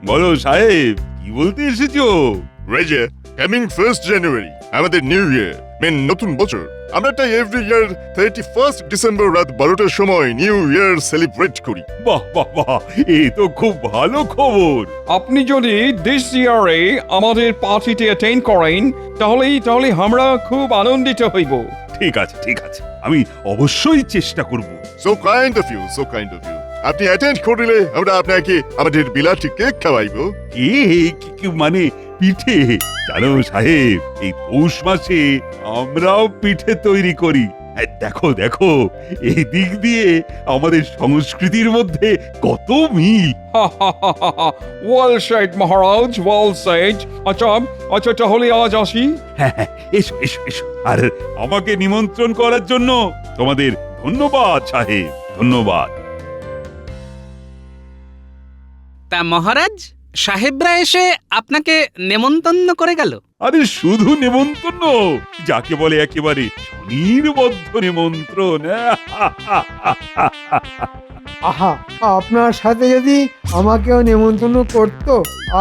বলো সাহেব, কি বলতে এসেছো? রেজে, কামিং 1st জানুয়ারি আমাদের নিউ ইয়ার, নতুন বছর। আমরা তাই এভরি ইয়ার 31st ডিসেম্বর রাত 12টার সময় নিউ ইয়ার সেলিব্রেট করি। বাহ বাহ বাহ, এ তো খুব ভালো খবর। আপনি যদি দিস ইয়ারে আমাদের পার্টিতে অ্যাটেন্ড করেন তাহলে আমরা খুব আনন্দিত হইব। ঠিক আছে ঠিক আছে, আমি অবশ্যই চেষ্টা করব। So kind of you, so kind of you. আপনি অ্যাটেন্ড করলে আমরা আপনাকে আমাদের বিলাতি কেক খাওয়াইবো। মানে পিঠে? জানো সাহেব, এই পৌষ মাসে আমরাও পিঠে তৈরি করি। দেখো দেখো, এই দিক দিয়ে আমাদের সংস্কৃতির মধ্যে কত মিল। ওয়েল সেড মহারাজ, ওয়েল সেড। আচ্ছা তাহলে আজ আসি। হ্যাঁ হ্যাঁ, এসো এসো এসো। আর আমাকে নিমন্ত্রণ করার জন্য তোমাদের ধন্যবাদ সাহেব, ধন্যবাদ। তা মহারাজ, সাহেবরা এসে আপনাকে নেমন্তন্ন করে গেল? আরে শুধু নেমন্তন্ন, যাকে বলে একেবারে স্বনির্বদ্ধ নিমন্ত্রণ। আহা, আপনার সাথে যদি আমাকেও নেমন্তন্ন করতো।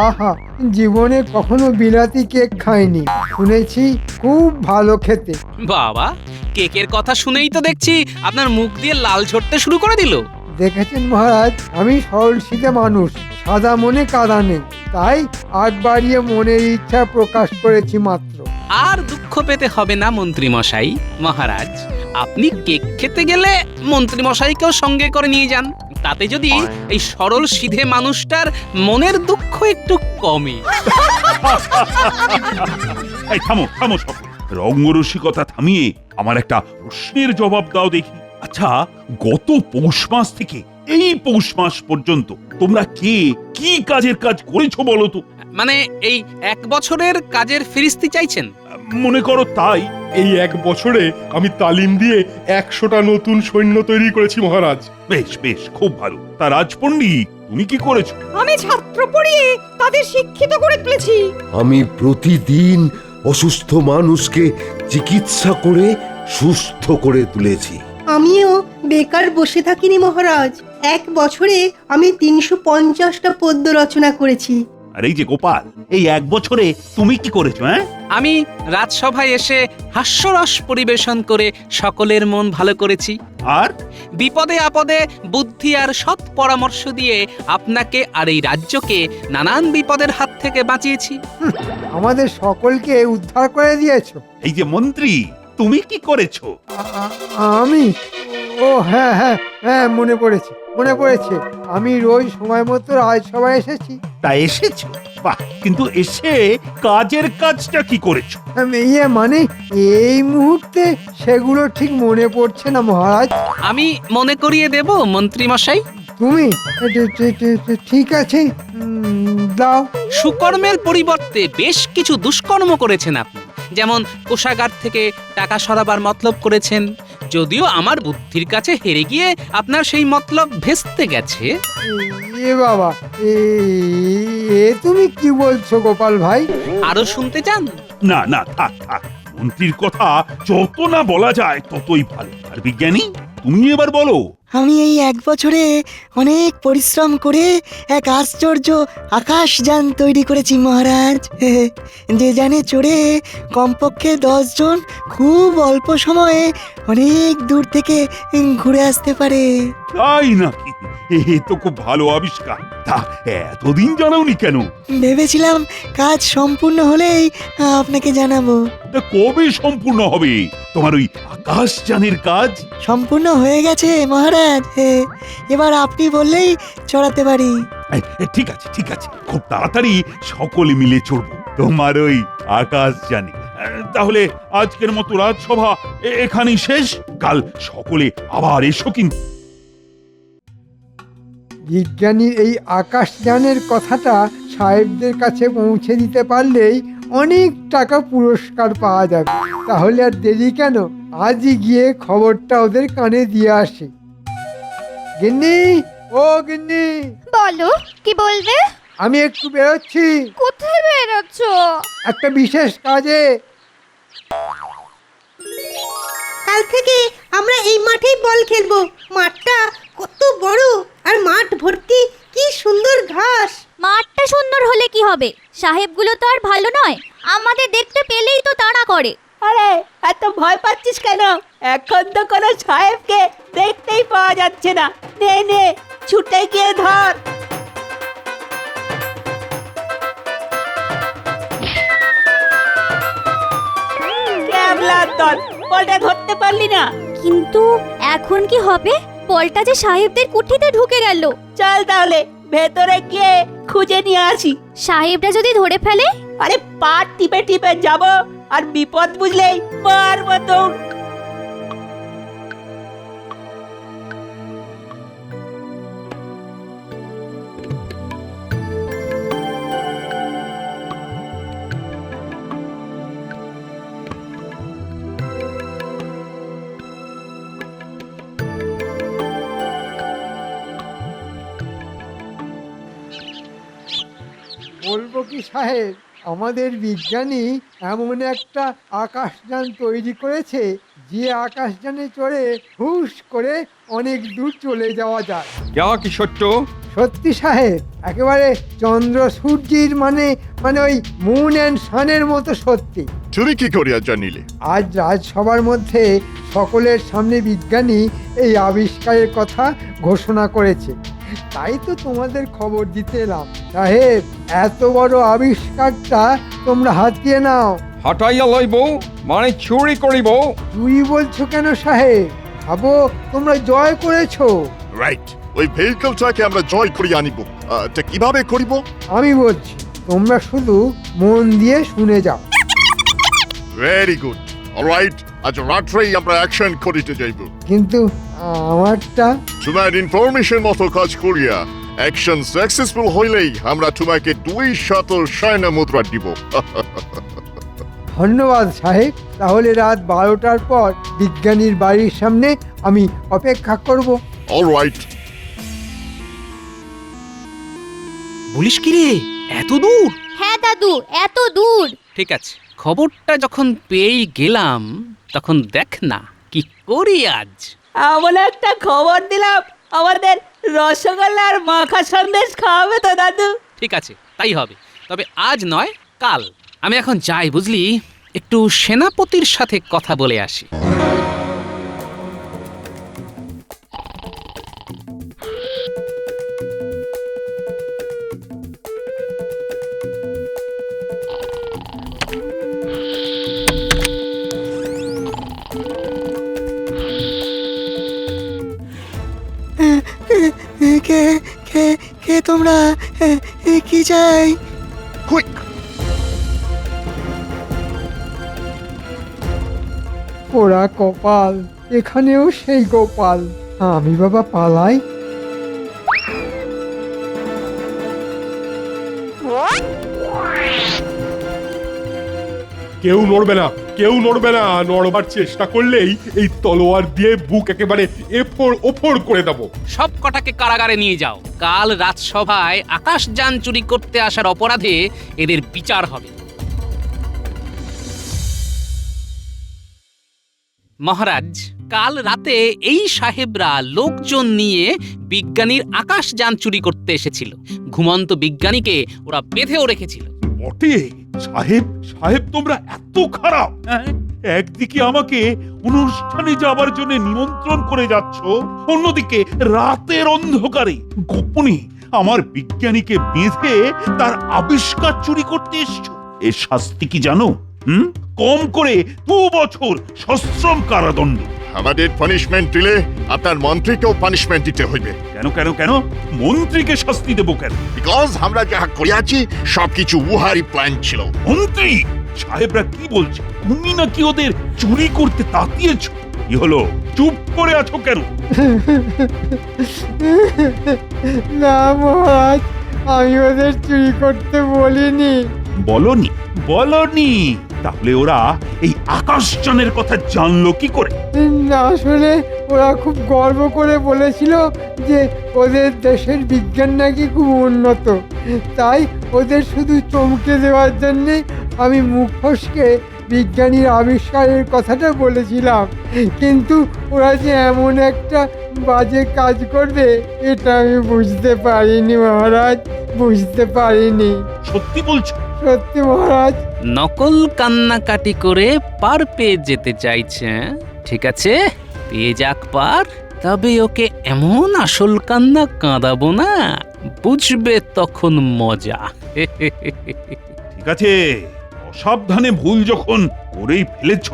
আহা, জীবনে কখনো বিলাতি কেক খাইনি, শুনেছি খুব ভালো খেতে। বাবা, কেকের কথা শুনেই তো দেখছি আপনার মুখ দিয়ে লাল ঝরতে শুরু করে দিল। দেখেছেন মহারাজ, আমি সরল সিধে মানুষ, সাদা মনে কাদা নেই, তাই আগ বাড়িয়ে মনের ইচ্ছা প্রকাশ করেছি মাত্র। আর দুঃখ পেতে হবে না মন্ত্রী মশাই। মহারাজ, আপনি কেক খেতে গেলে মন্ত্রী মশাইকেও সঙ্গে করে নিয়ে যান, তাতে যদি এই সরল সিধে মানুষটার মনের দুঃখ একটু কমে। এই থামো থামো সকলে, রঙ্গরসিকতা থামিয়ে আমার একটা প্রশ্নের জবাব দাও দেখি। আচ্ছা, গত পৌষ মাস থেকে এই পৌষ মাস পর্যন্ত তোমরা কে কি কাজের কাজ করেছো বলো তো? মানে এই 1 বছরের কাজের ফিরিস্তি চাইছেন? মনে করো তাই। এই 1 বছরে আমি তালিম দিয়ে 100টা নতুন সৈন্য তৈরি করেছি মহারাজ। বেশ বেশ, খুব ভালো। তা রাজপণ্ডিত, তুমি কি করেছো? আমি ছাত্র পড়িয়ে তাদের শিক্ষিত করে তুলেছি। আমি প্রতিদিন অসুস্থ মানুষকে চিকিৎসা করে সুস্থ করে তুলেছি। আমিও বেকার বসে থাকিনি মহারাজ। 1 বছরে আমি 350টা পদ্য রচনা করেছি। আর এই যে গোপাল, এই 1 বছরে তুমি কি করেছো? হ্যাঁ, আমি রাজসভায় এসে হাস্যরস পরিবেশন করে সকলের মন ভালো করেছি। আর বিপদে আপদে বুদ্ধি আর সৎ পরামর্শ দিয়ে আপনাকে আর এই রাজ্যকে নানান বিপদের হাত থেকে বাঁচিয়েছি। আমাদের সকলকে উদ্ধার করে দিয়েছো। এই যে মন্ত্রী, তুমি কি করেছো? আমি? ও হ্যাঁ হ্যাঁ হ্যাঁ, মনে পড়েছে। আমি রোজ সময় মতো রাজসভায় এসেছি। তা এসেছো? বাহ, কিন্তু এসে কাজের কাজটা কি করেছো? মানে এই মুহূর্তে সেগুলো ঠিক মনে পড়ছে না মহারাজ। আমি মনে করিয়ে দেব মন্ত্রী মশাই। তুমি? ঠিক আছে, দাও। সুকর্মের পরিবর্তে বেশ কিছু দুষ্কর্ম করেছেন আপনি। যেমন কোষাগার থেকে টাকা সরাবার মতলব করেছেন, যদিও আমার বুদ্ধির কাছে হেরে গিয়ে আপনার সেই মতলব ভেস্তে গেছে। এ বাবা, এ তুমি কি বলছো গোপাল ভাই? আরো শুনতে চান? না না, থাক থাক, মন্ত্রীর কথা যত না বলা যায় ততই ভালো। আর বিজ্ঞানী, তুমি এবার বলো। আমি এই 1 বছরে অনেক পরিশ্রম করে এক আশ্চর্য আকাশযান তৈরি করেছি মহারাজ। যে যানে চড়ে কমপক্ষে 10 জন খুব অল্প সময়ে অনেক দূর থেকে ঘুরে আসতে পারে। তাই নাকি? এ তো খুব ভালো আবিষ্কার। তা এতদিন জানাওনি কেন? ভেবেছিলাম কাজ সম্পূর্ণ হলেই আপনাকে জানাবো। তা কবে সম্পূর্ণ হবে তোমার ওই আকাশযানের কাজ? সম্পূর্ণ হয়ে গেছে মহারাজ। এবার আপনি বললেই চড়াতে পারি। ঠিক আছে ঠিক আছে, খুব তাড়াতাড়ি সকলে মিলে চড়বো তোমার ওই আকাশযানে। তাহলে আজকের মতো রাজসভা এখানেই শেষ। কাল সকলে আবার এসো কিন্তু। বিজ্ঞানীর এই আকাশযানের কথাটা সাহেবদের কাছে পৌঁছে দিতে পারলেই অনেক টাকা পুরস্কার পাওয়া যাবে। তাহলে আর দেরি কেন, আজই গিয়ে খবরটা ওদের কানে দিয়ে আসি। গিন্নি, ও গিন্নি, বলো, কি বলবে? আমি একটু বেরোচ্ছি। কোথায় বেরোচ্ছ? একটা বিশেষ কাজে। কাল থেকে আমরা এই মাঠেই বল খেলবো। মাঠটা কত বড়, আর মাঠ ভর্তি কি সুন্দর ঘাস। মাঠটা হবে? সাহেবগুলো তো আর ভালো নয়, আমাদের দেখতে পেলেই তো তাড়া করে। আরে এত ভয় পাচ্ছিস কেন? এখন তো কোনো সাহেবকে দেখতেই পাওয়া যাচ্ছে না। নে নে, ছুটে গিয়ে ধর। ক্যাবলার দল, বলটা ধরতে পারলি না? কিন্তু এখন কি হবে? বলটা যে সাহেবদের কুঠিতে ঢুকে গেল। চল তাহলে ভেতরে গিয়ে খুঁজে নিয়ে আসি। সাহেবরা যদি ধরে ফেলে? আরে পা টিপে টিপে যাব, আর বিপদ বুঝলেই মারবো তো। বলবো কি সাহেব, আমাদের বিজ্ঞানী এমন একটা আকাশযান তৈরি করেছে যে আকাশযানে চড়ে হুশ করে অনেক দূর চলে যাওয়া যায়। কি সত্য? সত্যি সাহেব, একেবারে চন্দ্র সূর্যের মানে ওই মুন অ্যান্ড সানের মতো সত্যি। তুমি কি করিয়া জানিলে? আজ রাজসভার মধ্যে সকলের সামনে বিজ্ঞানী এই আবিষ্কারের কথা ঘোষণা করেছে, তাই তো তোমাদের খবর দিতে এলাম। সাহেব, এত বড় আবিষ্কারটা তোমরা হাতিয়ে নাও। হাটাইয়া লইব মানে চুরি করিব? চুরি বলছো কেন সাহেব? ভাবো তোমরা জয় করেছো। রাইট, ওই ভেহিকলটাকে আমরা জয় করিয়া আনিব। তা কিভাবে করিব? আমি বলছি, তোমরা শুধু মন দিয়ে শুনে যাও। Very good. অলরাইট, আজ রাত্রেই আমরা অ্যাকশন করিতে যাইব। কিন্তু আমারটা? তোমার ইনফরমেশন মতো কাজ করিয়া অ্যাকশন সাকসেসফুল হইলেই আমরা তোমাকে 200 সৈন্য মুদ্রা দিব। ধন্যবাদ সাহেব। তাহলে রাত 12টার পর বিজ্ঞানীর বাড়ির সামনে আমি অপেক্ষা করব। অলরাইট। বলিস কি রে, এত দূর? হ্যাঁ দাদু, এত দূর। ঠিক আছে, খবরটা যখন পেয়ে গেলাম তখন দেখ না কি করি আজ। এমন একটা খবর দিলাম, আমাদের রসগোল্লা আর মাখা সন্দেশ খাওয়াবে তো দাদু? ঠিক আছে, তাই হবে। তবে আজ নয়, কাল। আমি এখন যাই, বুঝলি, একটু সেনাপতির সাথে কথা বলে আসি। কে কে কে তোমরা? কি চাই? কুইক! ওরা কপাল, এখানেও সেই গোপাল। আমি বাবা পালাই। কেউ নড়বে না, কেউ নড়বে না। নড়বার চেষ্টা করলেই এই তলোয়ার দিয়ে বুক একেবারে এফোড় ওফোড় করে দেবো। সব কটাকে কারাগারে নিয়ে যাও। কাল রাজসভায় আকাশযান চুরি করতে আসার অপরাধে এদের বিচার হবে। মহারাজ, কাল রাতে এই সাহেবরা লোকজন নিয়ে বিজ্ঞানীর আকাশযান চুরি করতে এসেছিল। ঘুমন্ত বিজ্ঞানীকে ওরা বেঁধেও রেখেছিল। বটে সাহেব, সাহেব তোমরা এত খারাপ? হ্যাঁ, একদিকে আমাকে অনুষ্ঠানে যাবার জন্য নিমন্ত্রণ করে যাচ্ছ, অন্যদিকে রাতের অন্ধকারে গোপনে আমার বিজ্ঞানীকে বেঁধে তার আবিষ্কার চুরি করতে এসছো। এর শাস্তি কি জানো? কম করে 2 বছর সশ্রম কারাদণ্ড। আমাদের পানিশমেন্ট দিলে আপনার মন্ত্রীকেও পানিশমেন্ট দিতে হইবে। কেন কেন কেন? মন্ত্রীকে শাস্তি দেবো কেন? বিকজ আমরা যা করিয়াছি সবকিছু উহারই প্ল্যান ছিল। মন্ত্রী সাহেবরা কি বলছে? তুমি নাকি ওদের চুরি করতে তাতিয়েছ? কি হলো, চুপ করে আছো কেন? না মহারাজ, আমি ওদের চুরি করতে বলিনি। বলনি? বলনি? তাহলে ওরা এই আকাশযানের কথা জানলো কি করে? না, আসলে ওরা খুব গর্ব করে বলেছিল যে ওদের দেশের বিজ্ঞান নাকি খুব উন্নত, তাই ওদের শুধু চমকে দেওয়ার জন্যে আমি মুখ ফসকে বিজ্ঞানীর আবিষ্কারের কথাটা বলেছিলাম। কিন্তু ওরা যে এমন একটা বাজে কাজ করবে এটা আমি বুঝতে পারিনি মহারাজ, বুঝতে পারিনি। সত্যি বলছো? সত্যি মহারাজ। নকল কান্নাকাটি করে পার পেয়ে যেতে চাইছে, ঠিক আছে, পেয়ে যাক পার, তবে ওকে এমন আসল কান্না কাঁদাবো না, বুঝবে তখন মজা। ঠিক আছে, অসাবধানে ভুল যখন করেই ফেলেছ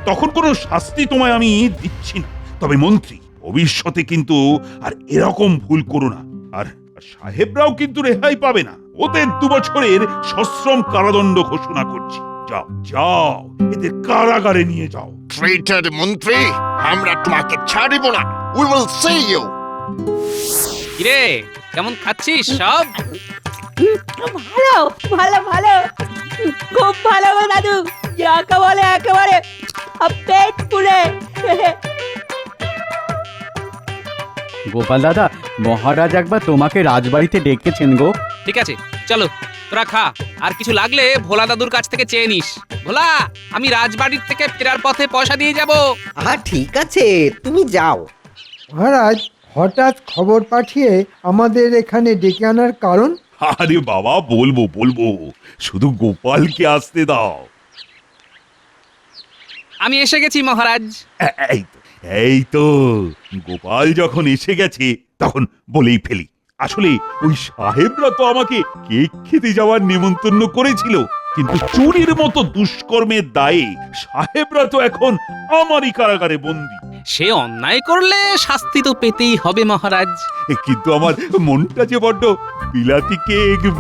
তখন কোনো শাস্তি তোমায় আমি দিচ্ছি না। তবে মন্ত্রী, ভবিষ্যতে কিন্তু আর এরকম ভুল করো না। আর সাহেবরাও কিন্তু রেহাই পাবে না। ওদের 2 বছরের সশ্রম কারাদণ্ড ঘোষণা করছি। যাও যাও, এদের কারাগারে নিয়ে যাও। ট্রেটার মন্ত্রী, আমরা তোমাকে ছাড়িব না। We will see you. কিরে, কেমন খাচ্ছিস সব? ভালো ভালো ভালো, খুব ভালো গো দাদু, যাকে বলে একেবারে পেট পুরে। গোপাল দাদা, মহারাজ একবার তোমাকে রাজবাড়িতে ডেকেছেন গো। ঠিক আছে, চলো তোরা খা, আর কিছু লাগলে ভোলা দাদুর কাছ থেকে চেয়ে নিস। ভোলা, আমি রাজবাড়ির থেকে ফেরার পথে পয়সা দিয়ে যাব। ঠিক আছে, তুমি যাও। মহারাজ, হঠাৎ খবর পাঠিয়ে আমাদের এখানে ডেকে আনার কারণ? আরে বাবা, বলবো বলবো, শুধু গোপালকে আসতে দাও। আমি এসে গেছি মহারাজ। এই তো গোপাল যখন এসে গেছে তখন বলেই ফেলি। আসলে ওই সাহেবরা তো আমাকে কেক খেতে যাওয়ার নেমন্তন্ন করেছিল, কিন্তু চুরির মতো দুষ্কর্মের দায়ে সাহেবরা তো এখন আমারই কারাগারে বন্দী। সে অন্যায় করলে শাস্তি তো পেতেই হবে মহারাজ। কিন্তু আমার মনটা যে বড্ড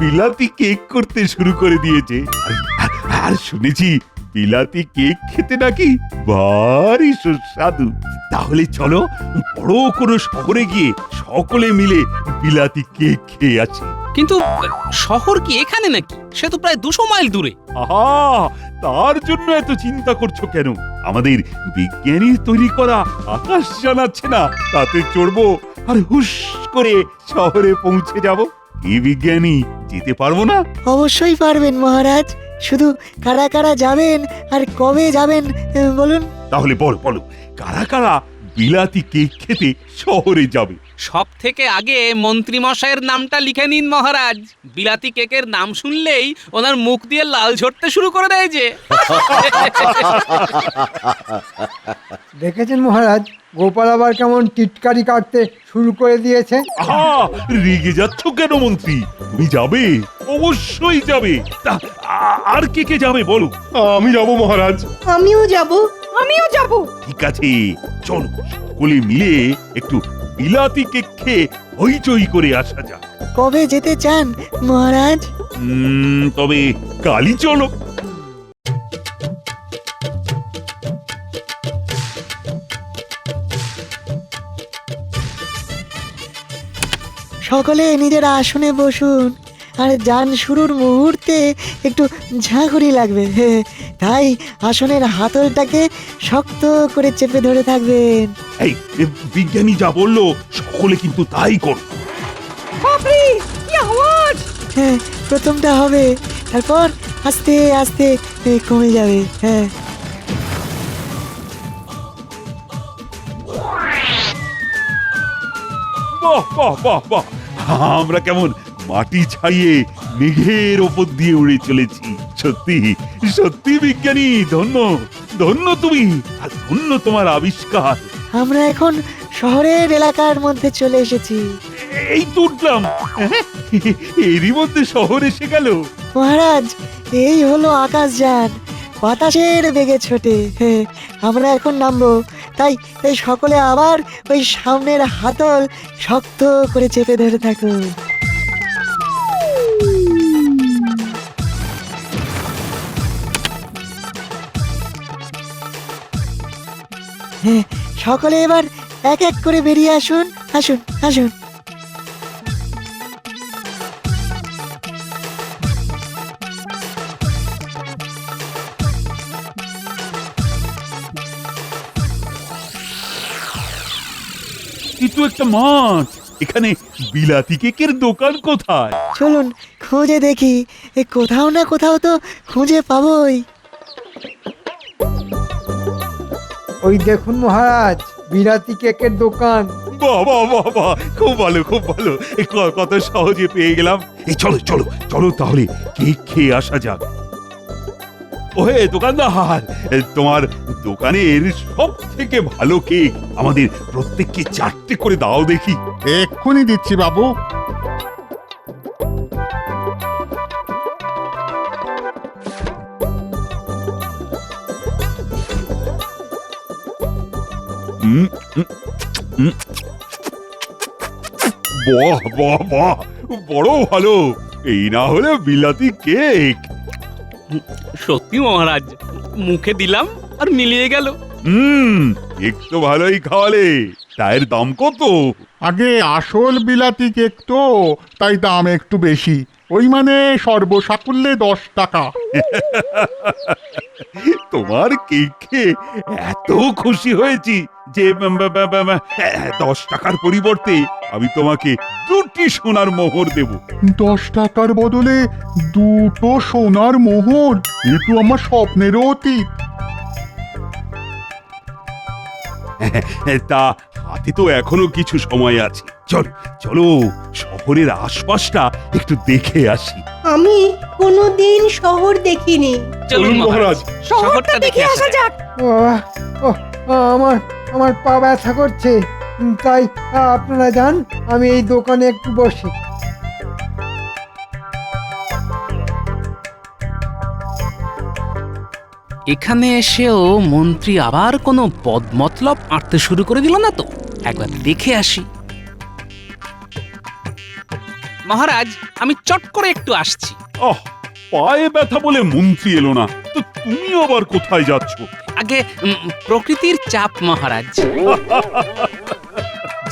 বিলাতি কেক করতে শুরু করে দিয়েছে। আর শুনেছি বিলাতি কেক খেতে নাকি ভারী সুস্বাদু। তাহলে চলো বড় কোনো শহরে গিয়ে সকলে মিলে বিলাতি কেক খেয়ে আসি। কিন্তু শহর কি এখানে নাকি? সে তো প্রায় 200 মাইল দূরে। আহা, তার জন্য এত চিন্তা করছো কেন? আমাদের বিজ্ঞানীর তৈরি করা আকাশ জানাচ্ছে না, তাতে চড়বো আর হুশ করে শহরে পৌঁছে যাব। কি বিজ্ঞানী, যেতে পারবো না? অবশ্যই পারবেন মহারাজ, শুধু কারা কারা যাবেন আর কবে যাবেন বলুন। তাহলে বলো কারা কারা বিলাতি কেক খেতে শহরে যাবে? সব থেকে আগে মন্ত্রী মশাইয়ের নামটা লিখে নিন মহারাজ। বিলাতি কেকের নাম শুনলেই ওনার মুখ দিয়ে লাল ঝরতে শুরু করে দেয় যে। দেখেছেন মহারাজ, গোপাল আবার কেমন টিটকারি কাটতে শুরু করে দিয়েছে। আহা, রেগে যাচ্ছ কেন মন্ত্রী? তুমি যাবে, অবশ্যই যাবে। তা আর কে কে যাবে বলো? আমি যাব মহারাজ। আমিও যাব। আমিও যাব। ঠিক আছে, চলো সকলে মিলে একটু বিলাতি কেক খেয়ে হইচই করে আসা যাক। কবে যেতে চান মহারাজ? তবে কালই চলো। সকলে নিজের আসনে বসুন, আর যান শুরুর মুহূর্তে একটু ঝাঁকুনি লাগবে, তাই আসনের হাতলটাকে শক্ত করে চেপে ধরে থাকবেন। এই বিজ্ঞানী যা বললো সকলে কিন্তু তাই করো। কি আওয়াজ! হ্যাঁ, প্রথমটা হবে, তারপর আস্তে আস্তে কমে যাবে। হ্যাঁ, বাহ বাহ বাহ বাহ, আমরা কেমন মাটি ছাইয়ে মেঘের ওপর দিয়ে উড়ে চলেছি। সত্যি সত্যি বিজ্ঞানী, ধন্য ধন্য তুমি, আর ধন্য তোমার আবিষ্কার। আমরা এখন শহরের এলাকার মধ্যে চলে এসেছি। এই তো উঠলাম, এরই মধ্যে শহর এসে গেল। মহারাজ, এই হলো আকাশযান, বাতাসের বেগে ছোটে। আমরা এখন নামবো, তাই তাই সকলে আবার ওই সামনের হাতল শক্ত করে চেপে ধরে থাকুন। হ্যাঁ, সকলে এবার এক এক করে বেরিয়ে আসুন, আসুন আসুন। কিন্তু একটা মাঠ, এখানে বিলাতি কেকের দোকান কোথায়? চলুন খুঁজে দেখি, কোথাও না কোথাও তো খুঁজে পাবোই। ওই দেখুন মহারাজ, বিলাতি কেকের দোকান। বাহ বাহ বাহ বাহ, খুব ভালো খুব ভালো। কত সহজে পেয়ে গেলাম। এই চলো চলো চলো তাহলে কেক খেয়ে আসা যাক। ওহে দোকানদার, তোমার দোকানের সব থেকে ভালো কেক আমাদের প্রত্যেককে 4টে করে দাও দেখি। এক্ষুনি দিচ্ছি বাবু। হুম, হুম, হুম। বাহ বাহ বাহ, বড় ভালো। এই না হলে বিলাতি কেক। সত্যি মহারাজ, মুখে দিলাম আর মিলিয়ে গেল। কেক তো ভালোই খাওয়ালে। তার দাম কত? আগে আসল বিলাতি কেক তো, তাই দাম একটু বেশি। ওই মানে সর্বসাকুল্যে 10 টাকা। তোমার কেক খেয়ে এত খুশি হয়েছি যে 10 টাকার পরিবর্তে আমি তোমাকে 2টি সোনার মোহর দেব। 10 টাকার বদলে 2টো সোনার মোহর? এ তো আমার স্বপ্নেরও অতীত। তা হাতে তো এখনো কিছু সময় আছে। চলো চলো, শহরের আশপাশটা একটু দেখে আসি। আমি কোনোদিন শহর দেখিনি। চলুন মহারাজ, শহরটা দেখে আসা যাক। বাবা, ওহ, আমার আমার পা ব্যথা করছে। তাই আপনারা যান, আমি এই দোকানে একটু বসি। এখানে এসেও মন্ত্রী আবার কোনো বদমতলব আঁটতে শুরু করে দিল না তো? একবার দেখে আসি। মহারাজ, আমি চট করে একটু আসছি। আহ, পায়ে ব্যথা বলে মন্ত্রী এলো না, তো তুমি আবার কোথায় যাচ্ছ? আগে প্রকৃতির চাপ মহারাজ।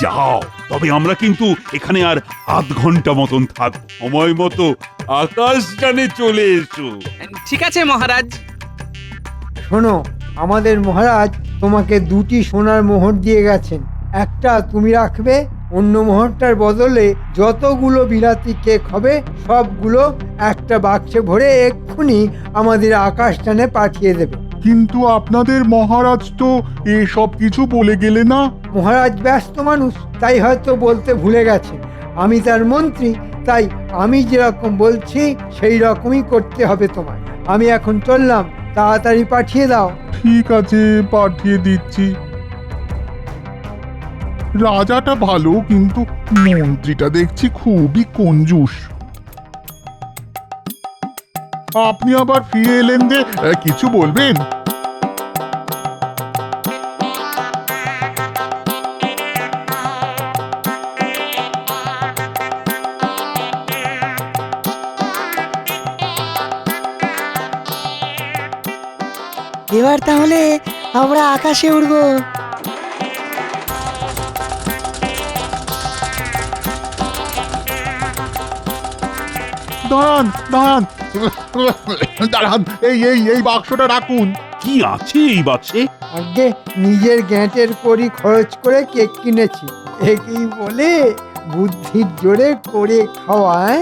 যাও, তবে আমরা কিন্তু এখানে আর আধ ঘন্টা মতন থাকবো। সময় মতো আকাশযানে চলে এসো। ঠিক আছে মহারাজ। শোনো, আমাদের মহারাজ তোমাকে 2টি সোনার মোহর দিয়ে গেছেন। একটা তুমি রাখবে, অন্য মোহরটার বদলে যতগুলো বিলাতি কেক হবে সবগুলো একটা বাক্সে ভরে এক্ষুনি আমাদের আকাশযানে পাঠিয়ে দেবে। কিন্তু আপনাদের মহারাজ তো এসব কিছু বলে গেলে না। মহারাজ ব্যস্ত মানুষ, তাই হয়তো বলতে ভুলে গেছে। আমি তার মন্ত্রী, তাই আমি যেরকম বলছি সেই রকমই করতে হবে তোমায়। আমি এখন চললাম, তাড়াতাড়ি পাঠিয়ে দাও। ঠিক আছে, পাঠিয়ে দিচ্ছি। রাজাটা ভালো, কিন্তু মন্ত্রীটা দেখছি খুবই কঞ্জুস। আপনি আবার ফিরে এলেন যে, কিছু বলবেন? এবার তাহলে আমরা আকাশে উড়বো। দাঁড়ান দাঁড়ান দাঁড়ান, এই বাক্সটা রাখুন। কি আছে এই বাক্সে? আগে নিজের গ্যাঁটের কড়ি খরচ করে কেক কিনেছি, একেই বলে বুদ্ধির জোরে করে খাওয়ায়।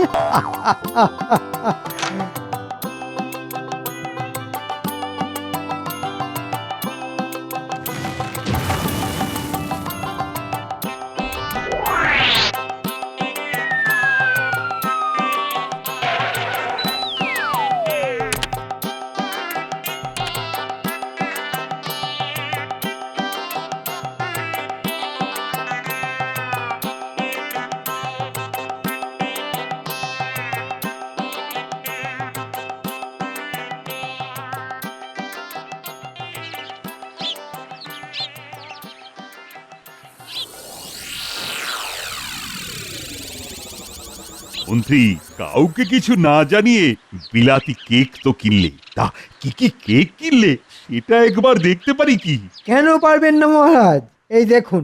মন্ত্রী, কাউকে কিছু না জানিয়ে বিলাতি কেক তো কিনলে। তা কি কি কেক কিনলে সেটা একবার দেখতে পারি কি? কেন পারবেন না মহারাজ? এই দেখুন।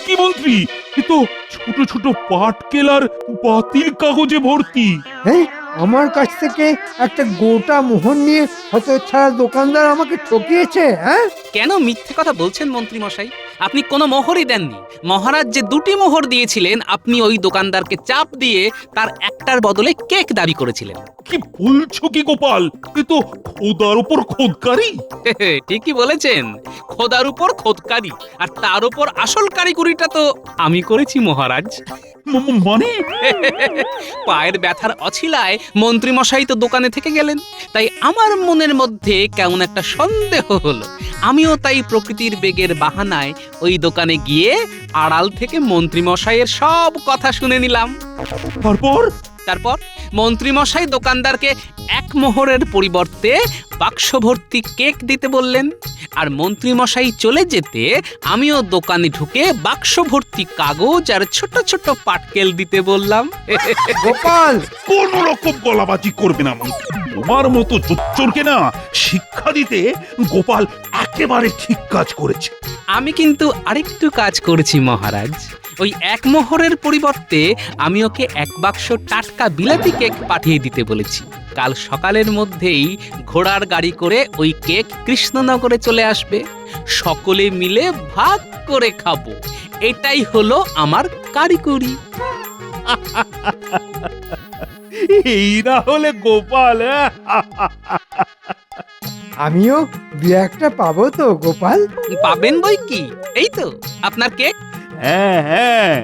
কি মন্ত্রী, এ তো ছোট ছোট পাটকেল আর বাতিল কাগজে ভর্তি। হ্যাঁ, আমার কাছ থেকে একটা গোটা মোহর নিয়ে হতচ্ছাড়া দোকানদার আমাকে ঠকিয়েছে। হ্যাঁ, কেন মিথ্যে কথা বলছেন মন্ত্রী মশাই? আপনি কোনো মোহরই দেননি। মহারাজ যে 2টি মোহর দিয়েছিলেন, আপনি ওই দোকানদারকে চাপ দিয়ে তার একটার বদলে কেক দাবি করেছিলেন। কি বলছো কি গোপাল, এ তো খোদার উপর খোদকারি। ঠিকই বলেছেন, খোদার উপর খোদকারি, আর তার উপর আসল কারিগরিটা তো আমি করেছি মহারাজ। মানে পায়ের ব্যথার অছিলায় মন্ত্রীমশাই তো দোকানে থেকে গেলেন, তাই আমার মনের মধ্যে কেমন একটা সন্দেহ হলো। আমিও তাই প্রকৃতির বেগের বাহানায় ওই দোকানে গিয়ে আড়াল থেকে মন্ত্রীমশাইয়ের সব কথা শুনে নিলাম। তারপর মন্ত্রীমশাই দোকানদারকে 1 মোহরের পরিবর্তে বাক্স ভর্তি কেক দিতে বললেন, আর মন্ত্রীমশাই চলে যেতে আমিও দোকানে ঢুকে বাক্স ভর্তি কাগজ আর ছোট ছোট পাটকেল দিতে বললাম। গোপাল, কোন রকম গলাবাজি করবে না মন্ত্রী। তোমার মতো জোচ্চোরকে না শিক্ষা দিতে গোপাল একেবারে ঠিক কাজ করেছে। আমি কিন্তু আরেকটু কাজ করেছি মহারাজ। ওই 1 মোহরের পরিবর্তে আমি ওকে 1 বাক্স টাটকা বিলাতি কেক পাঠিয়ে দিতে বলেছি। কাল সকালের মধ্যেই ঘোড়ার গাড়ি করে ওই কেক কৃষ্ণনগরে চলে আসবে। সকলে মিলে ভাগ করে খাবো। এটাই হলো আমার কারিগরি। এই না হলে গোপাল, আমিও 2-1টা পাবো তো গোপাল? পাবেন বই কি, এই তো আপনার কেক। হ্যাঁ হ্যাঁ,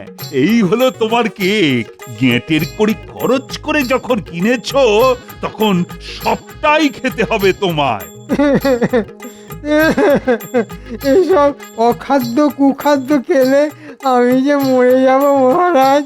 এই হলো তোমার কেক। গেঁটের কড়ি খরচ করে যখন কিনেছো, তখন সবটাই খেতে হবে তোমায়। এসব অখাদ্য কুখাদ্য খেলে আমি যে মরে যাব মহারাজ।